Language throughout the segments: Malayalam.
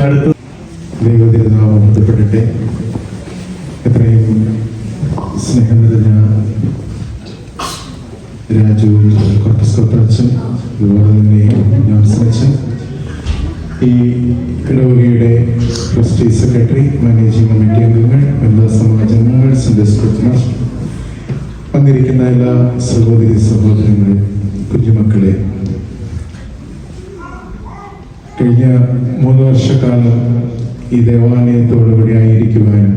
അടുത്ത ദൈവതിരുനാമം ബന്ധപ്പെട്ടിട്ടെ. എത്രയും സ്നേഹം നിറഞ്ഞ രാജു കൊർപ്പസ്കോപ്പച്ചൻ, അതുപോലെ തന്നെ ജോൺസൺ, ഈ ഇടവകയുടെ ട്രസ്റ്റി സെക്രട്ടറി, മാനേജിംഗ് കമ്മിറ്റി അംഗങ്ങൾ, വനിതാ സമാജങ്ങൾ, സൺഡേ സ്കൂൾ മാസ്റ്റർ, വന്നിരിക്കുന്ന എല്ലാ സഹോദരി സഹോദരങ്ങളെ, കുഞ്ഞുമക്കളെ, കഴിഞ്ഞ 3 വർഷക്കാലം ഈ ദേവാലയത്തോടുകൂടി ആയിരിക്കുവാനും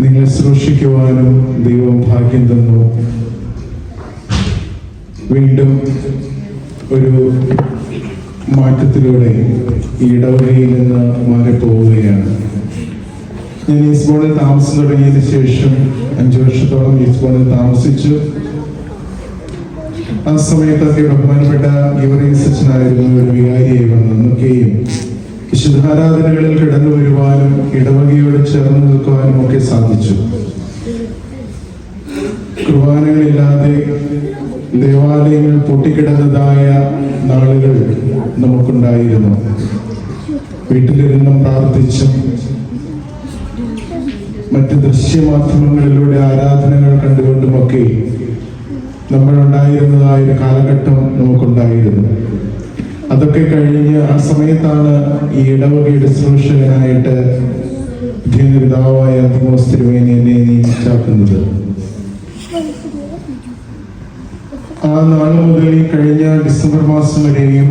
നിങ്ങളെ ശുശ്രൂഷിക്കുവാനും ദൈവം ഭാഗ്യം തന്നു. വീണ്ടും ഒരു മാറ്റത്തിലൂടെ ഈ ഇടവകയിൽ നിന്ന് മാറിപ്പോവുകയാണ്. ഞാൻ ഈസ്ബോണിൽ താമസം തുടങ്ങിയതിന് ശേഷം 5 വർഷത്തോളം ഈസ്ബോണിൽ താമസിച്ചു. ആ സമയത്തൊക്കെ ബഹുമാനപ്പെട്ട യുവറീസച്ചനായിരുന്നു ഒരു വികാരിയായി വന്നൊക്കെയും വിശുദ്ധാരാധനകളിൽ കിടന്നു വരുവാനും ഇടവകയോട് ചേർന്ന് നിൽക്കുവാനും ഒക്കെ സാധിച്ചു. കുർബാനകളില്ലാതെ ദേവാലയങ്ങൾ പൊട്ടിക്കിടന്നതായ നാളുകൾ നമുക്കുണ്ടായിരുന്നു. വീട്ടിലിരുന്നും പ്രാർത്ഥിച്ചും മറ്റ് ദൃശ്യമാധ്യമങ്ങളിലൂടെ ആരാധനകൾ കണ്ടുകൊണ്ടുമൊക്കെ നമ്മളുണ്ടായിരുന്നതായ ഒരു കാലഘട്ടം നമുക്കുണ്ടായിരുന്നു. അതൊക്കെ കഴിഞ്ഞ് ആ സമയത്താണ് ഈ ഇടവകയുടെ ശുശ്രൂഷകനായിട്ട് പിതാവായ അന്തിമോസ് തിരുമേനി എന്നെ നിയമിച്ചാക്കുന്നത്. ആ നാൾ മുതൽ ഈ കഴിഞ്ഞ ഡിസംബർ മാസം വരെയും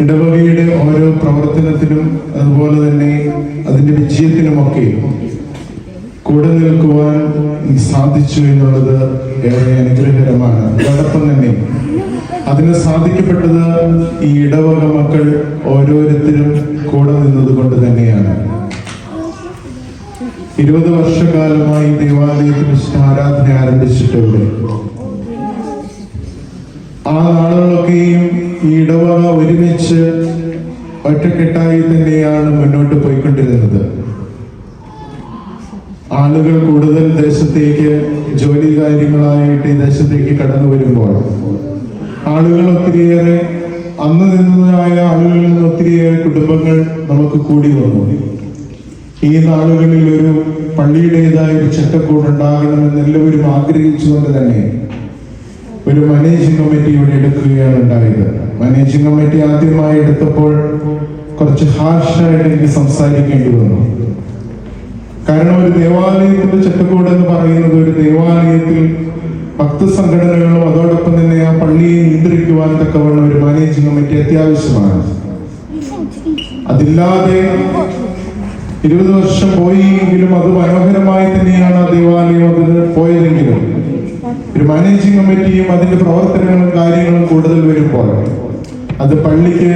ഇടവകയുടെ ഓരോ പ്രവർത്തനത്തിനും അതുപോലെ തന്നെ അതിന്റെ വിജയത്തിനുമൊക്കെ കൂടെ നിൽക്കുവാൻ സാധിച്ചു എന്നുള്ളത് ഏറെ അനുഗ്രഹകരമാണ്. അതോടൊപ്പം തന്നെ അതിന് സാധിക്കപ്പെട്ടത് ഈ ഇടവക മക്കൾ ഓരോരുത്തരും കൂടെ നിന്നത് കൊണ്ട് തന്നെയാണ്. 20 വർഷക്കാലമായി ദേവാലയത്തിൽ ആരാധന ആരംഭിച്ചിട്ടുണ്ട്. ആ നാളുകളൊക്കെയും ഈ ഇടവക ഒരുമിച്ച് ഒറ്റക്കെട്ടായി തന്നെയാണ് മുന്നോട്ട് പോയിക്കൊണ്ടിരുന്നത്. ആളുകൾ കൂടുതൽ ദേശത്തേക്ക് ജോലി കാര്യങ്ങളായിട്ട് ഈ ദേശത്തേക്ക് കടന്നു വരുമ്പോൾ ആളുകൾ ഒത്തിരിയേറെ, അന്ന് നിന്നതായ ആളുകളിൽ നിന്ന് ഒത്തിരിയേറെ കുടുംബങ്ങൾ നമുക്ക് കൂടി വന്നു. ഈ നാളുകളിൽ ഒരു പള്ളിയുടേതായ ഒരു ചട്ടക്കൂട് ഉണ്ടാകണമെന്ന് എല്ലാവരും ആഗ്രഹിച്ചുകൊണ്ട് തന്നെ ഒരു മാനേജിംഗ് കമ്മിറ്റി ഇവിടെ എടുക്കുകയാണ് ഉണ്ടായത്. മാനേജിംഗ് കമ്മിറ്റി ആദ്യമായി എടുത്തപ്പോൾ കുറച്ച് ഹാർഷായിട്ട് എനിക്ക് സംസാരിക്കേണ്ടി വന്നു. കാരണം ഒരു ദേവാലയത്തിന്റെ ചട്ടക്കൂട് എന്ന് പറയുന്നത്, ഒരു ദേവാലയത്തിൽ ഭക്തസംഘടനകളും അതോടൊപ്പം തന്നെ ആ പള്ളിയെ നിയന്ത്രിക്കുവാൻ തക്കവണ്ണം ഒരു മാനേജിംഗ് കമ്മിറ്റി അത്യാവശ്യമാണ്. അതില്ലാതെ 20 വർഷം പോയെങ്കിലും അത് മനോഹരമായി തന്നെയാണ് ആ ദേവാലയം അതിന് പോയതെങ്കിലും ഒരു മാനേജിംഗ് കമ്മിറ്റിയും അതിന്റെ പ്രവർത്തനങ്ങളും കാര്യങ്ങളും കൂടുതൽ വരുമ്പോൾ അത് പള്ളിക്ക്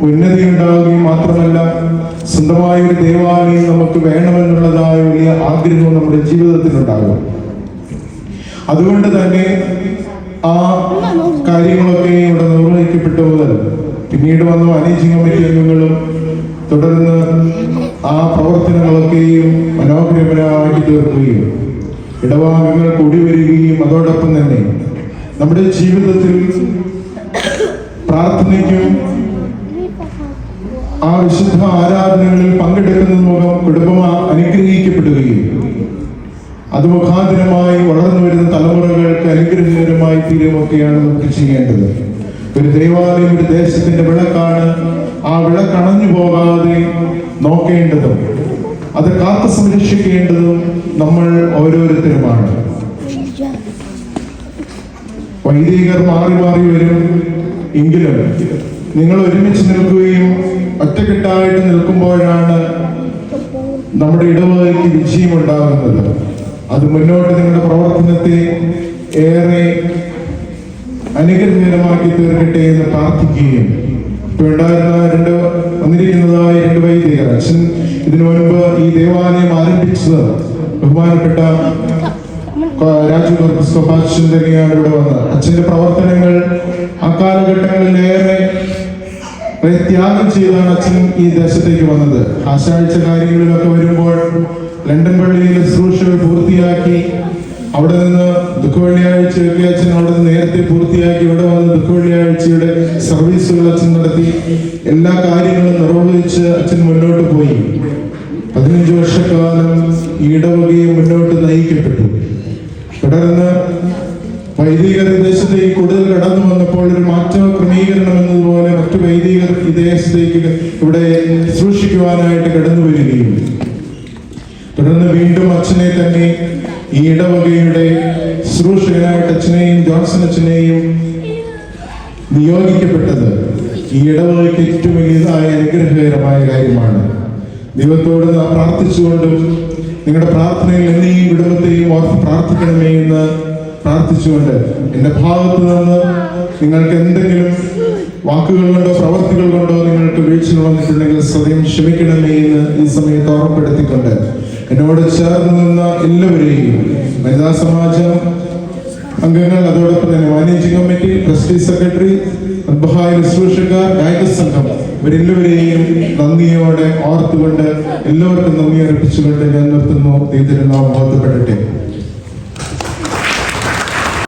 ഉന്നതി ഉണ്ടാവുകയും മാത്രമല്ല സ്വന്തമായ ഒരു ദേവാലയം നമുക്ക് വേണമെന്നുള്ളതായ വലിയ ആഗ്രഹവും നമ്മുടെ ജീവിതത്തിലുണ്ടാകും. അതുകൊണ്ട് തന്നെ ആ കാര്യങ്ങളൊക്കെ ഇവിടെ നിർവഹിക്കപ്പെട്ടു മുതൽ പിന്നീട് വന്ന മാനേജിംഗ് കമ്മിറ്റി അംഗങ്ങളും തുടർന്ന് ആ പ്രവർത്തനങ്ങളൊക്കെയും മനോഹരമാക്കി തീർക്കുകയും ഇടവാംഗങ്ങൾ കൂടി വരികയും അതോടൊപ്പം തന്നെ നമ്മുടെ ജീവിതത്തിൽ പ്രാർത്ഥനയ്ക്കും ആ വിശുദ്ധ ആരാധനകളിൽ പങ്കെടുക്കുന്നത് മൂലം കുടുംബം അനുഗ്രഹിക്കപ്പെടുകയും അത് മുഖാന്തരമായി വളർന്നു വരുന്ന തലമുറകൾക്ക് അനുഗ്രഹകരമായി തീരുമൊക്കെയാണ് നമുക്ക് ചെയ്യേണ്ടത്. ഒരു ദേവാലയം ഒരു ദേശത്തിന്റെ വിളക്കാണ്. ആ വിളക്കണഞ്ഞു പോകാതെ നോക്കേണ്ടതും അത് കാത്തു സംരക്ഷിക്കേണ്ടതും നമ്മൾ ഓരോരുത്തരുമാണ്. വൈദികർ മാറി മാറി വരും എങ്കിലും നിങ്ങൾ ഒരുമിച്ച് നിൽക്കുകയും ഒറ്റക്കെട്ടായിട്ട് നിൽക്കുമ്പോഴാണ് നമ്മുടെ ഇടവകയ്ക്ക് വിജയമുണ്ടാകുന്നത്. അത് മുന്നോട്ട് നിങ്ങളുടെ പ്രവർത്തനത്തെ ഏറെ അനുഗ്രഹകരമാക്കി തീർക്കട്ടെ എന്ന് പ്രാർത്ഥിക്കുകയും ഇപ്പൊ വന്നിരിക്കുന്നതായ 2 വൈദികർ, അച്ഛൻ ഇതിനു മുൻപ് ഈ ദേവാലയം ആരംഭിച്ചത് ബഹുമാനപ്പെട്ട രാജു വളരെ ത്യാഗം ചെയ്താണ് അച്ഛൻ ഈ ദേശത്തേക്ക് വന്നത്. ആശാഴ്ച കാര്യങ്ങളിലൊക്കെ വരുമ്പോൾ ലണ്ടൻ പള്ളിയിലെ ശുശ്രൂഷകൾ പൂർത്തിയാക്കി അവിടെ നിന്ന് ദുഃഖവെള്ളിയാഴ്ചയൊക്കെ അച്ഛൻ അവിടെ നിന്ന് നേരത്തെ പൂർത്തിയാക്കി ഇവിടെ വന്ന് ദുഃഖവെള്ളിയാഴ്ചയുടെ സർവീസുകൾ അച്ഛൻ നടത്തി എല്ലാ കാര്യങ്ങളും നിർവഹിച്ച് അച്ഛൻ മുന്നോട്ട് പോയി. 15 വർഷക്കാലം ഈ ഇടവകയെ മുന്നോട്ട് നയിക്കപ്പെട്ടു. തുടർന്ന് വൈദികർ ഈ ദേശത്തേക്ക് കൂടുതൽ കടന്നു വന്നപ്പോൾ ഒരു മാറ്റ ക്രമീകരണം എന്നതുപോലെ മറ്റു വൈദികർ ഈ ദേശത്തേക്ക് ഇവിടെ സൂക്ഷിക്കുവാനായിട്ട് കടന്നു വരികയും തുടർന്ന് വീണ്ടും അച്ഛനെ തന്നെ ഈ ഇടവകയുടെ ശുശ്രൂഷകനായിട്ട് അച്ഛനെയും ജോൺസൺ അച്ഛനെയും നിയോഗിക്കപ്പെട്ടത് ഈ ഇടവകയ്ക്ക് ഏറ്റവും വലിയതായ അനുഗ്രഹകരമായ കാര്യമാണ്. ദൈവത്തോട് പ്രാർത്ഥിച്ചുകൊണ്ടും നിങ്ങളുടെ പ്രാർത്ഥനയിൽ എന്നെയും കുടുംബത്തെയും ഓർത്ത് പ്രാർത്ഥിക്കണമേ എന്ന് പ്രാർത്ഥിച്ചുകൊണ്ട് എന്റെ ഭാഗത്ത് നിന്ന് നിങ്ങൾക്ക് എന്തെങ്കിലും വാക്കുകൾ കൊണ്ടോ പ്രവർത്തികൾ കൊണ്ടോ നിങ്ങൾക്ക് വീഴ്ച വന്നിട്ടുണ്ടെങ്കിൽ സ്വയം ക്ഷമിക്കണമേ എന്ന് ഈ സമയത്ത് ഓർമ്മപ്പെടുത്തിക്കൊണ്ട് എന്നോട് ചേർന്ന് നിന്ന എല്ലാവരെയും വനിതാ സമാജം അംഗങ്ങൾ, അതോടൊപ്പം തന്നെ മാനേജിംഗ് കമ്മിറ്റി, ട്രസ്റ്റി സെക്രട്ടറി, അദ്ഭഹായ ശുശ്രൂഷക്കാർ, ഗായക സംഘം ഇവരെല്ലാവരെയും നന്ദിയോടെ ഓർത്തുകൊണ്ട് എല്ലാവർക്കും നന്ദി അർപ്പിച്ചുകൊണ്ട് ഞാൻ നിർത്തുന്നു. ദൈവത്തിൻ്റെ നാമം മഹത്വപ്പെടട്ടെ.